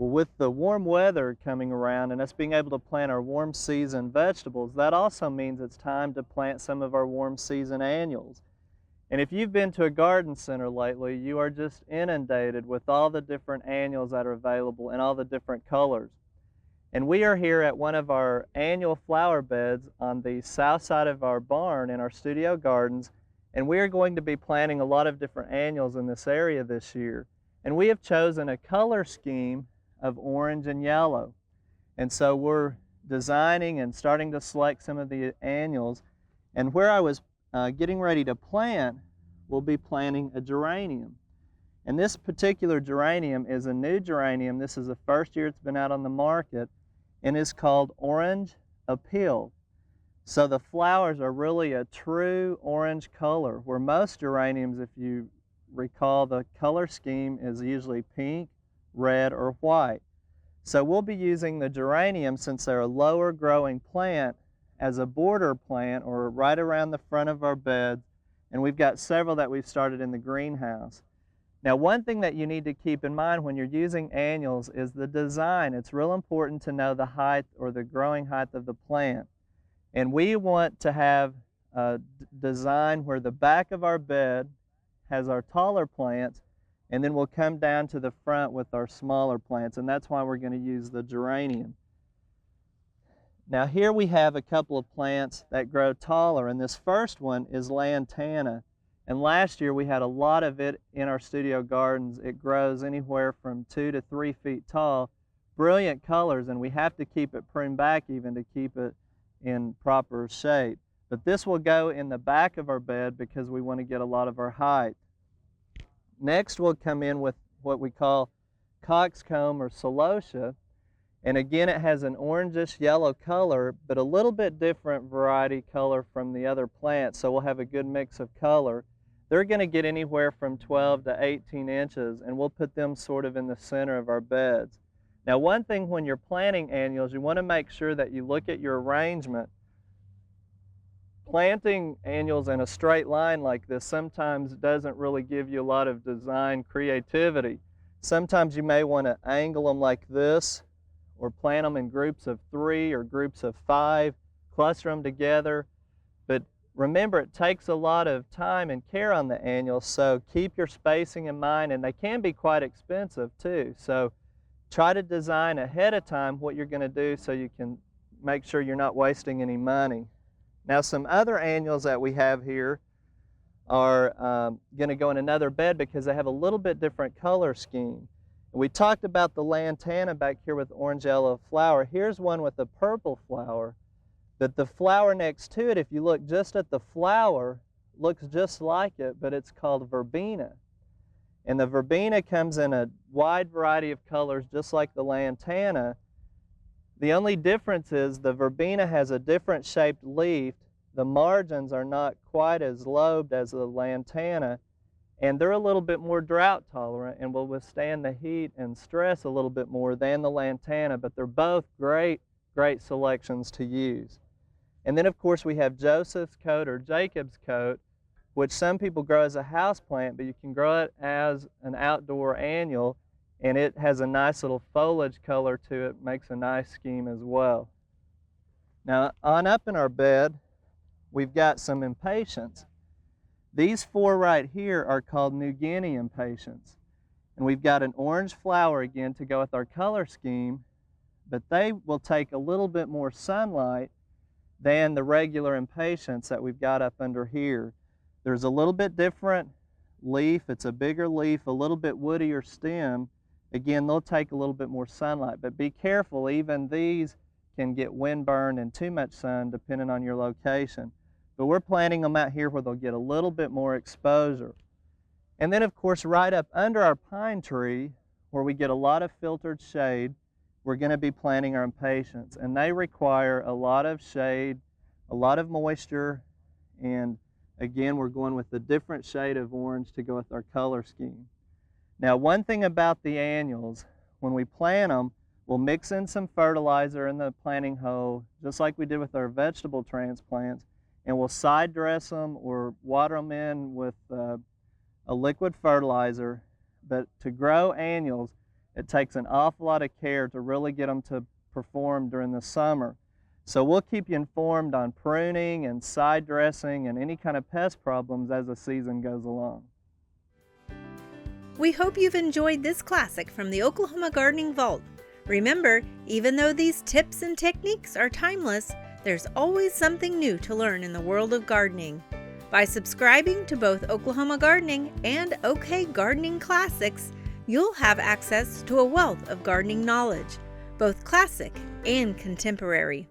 Well, with the warm weather coming around and us being able to plant our warm season vegetables, that also means it's time to plant some of our warm season annuals. And if you've been to a garden center lately, you are just inundated with all the different annuals that are available in all the different colors. And we are here at one of our annual flower beds on the south side of our barn in our studio gardens, and we are going to be planting a lot of different annuals in this area this year. And we have chosen a color scheme of orange and yellow. And so we're designing and starting to select some of the annuals. And where I was getting ready to plant, we'll be planting a geranium. And this particular geranium is a new geranium. This is the first year it's been out on the market, and is called Orange Appeal. So the flowers are really a true orange color, where most geraniums, if you recall, the color scheme is usually pink, red, or white. So we'll be using the geranium, since they're a lower growing plant, as a border plant or right around the front of our beds, and we've got several that we've started in the greenhouse. Now, one thing that you need to keep in mind when you're using annuals is the design. It's real important to know the height or the growing height of the plant. And we want to have a design where the back of our bed has our taller plants, and then we'll come down to the front with our smaller plants, and that's why we're going to use the geranium. Now here we have a couple of plants that grow taller, and this first one is lantana. And last year we had a lot of it in our studio gardens. It grows anywhere from 2 to 3 feet tall. Brilliant colors, and we have to keep it pruned back even to keep it in proper shape. But this will go in the back of our bed because we want to get a lot of our height. Next we'll come in with what we call coxcomb or celosia. And again, it has an orangish yellow color, but a little bit different variety color from the other plants, so we'll have a good mix of color. They're going to get anywhere from 12 to 18 inches, and we'll put them sort of in the center of our beds. Now, one thing when you're planting annuals, you want to make sure that you look at your arrangement. Planting annuals in a straight line like this sometimes doesn't really give you a lot of design creativity. Sometimes you may want to angle them like this, or plant them in groups of 3 or groups of 5, cluster them together. But remember, it takes a lot of time and care on the annuals, so keep your spacing in mind, and they can be quite expensive too. So try to design ahead of time what you're going to do so you can make sure you're not wasting any money. Now, some other annuals that we have here are going to go in another bed because they have a little bit different color scheme. We talked about the lantana back here with orange-yellow flower. Here's one with a purple flower, but the flower next to it, if you look just at the flower, looks just like it, but it's called verbena. And the verbena comes in a wide variety of colors, just like the lantana. The only difference is the verbena has a different shaped leaf. The margins are not quite as lobed as the lantana, and they're a little bit more drought tolerant and will withstand the heat and stress a little bit more than the lantana, but they're both great selections to use. And then of course we have Joseph's coat or Jacob's coat, which some people grow as a house plant, but you can grow it as an outdoor annual, and it has a nice little foliage color to it, makes a nice scheme as well. Now on up in our bed, we've got some impatiens. These 4 right here are called New Guinea impatiens. And we've got an orange flower again to go with our color scheme, but they will take a little bit more sunlight than the regular impatiens that we've got up under here. There's a little bit different leaf. It's a bigger leaf, a little bit woodier stem. Again, they'll take a little bit more sunlight, but be careful. Even these can get windburned and too much sun depending on your location. But we're planting them out here where they'll get a little bit more exposure. And then of course right up under our pine tree, where we get a lot of filtered shade, we're going to be planting our impatiens. And they require a lot of shade, a lot of moisture, and again we're going with a different shade of orange to go with our color scheme. Now, one thing about the annuals, when we plant them, we'll mix in some fertilizer in the planting hole, just like we did with our vegetable transplants, and we'll side dress them or water them in with a liquid fertilizer. But to grow annuals, It takes an awful lot of care to really get them to perform during the summer. So we'll keep you informed on pruning and side dressing and any kind of pest problems as the season goes along. We hope you've enjoyed this classic from the Oklahoma Gardening Vault. Remember, even though these tips and techniques are timeless, there's always something new to learn in the world of gardening. By subscribing to both Oklahoma Gardening and OK Gardening Classics, you'll have access to a wealth of gardening knowledge, both classic and contemporary.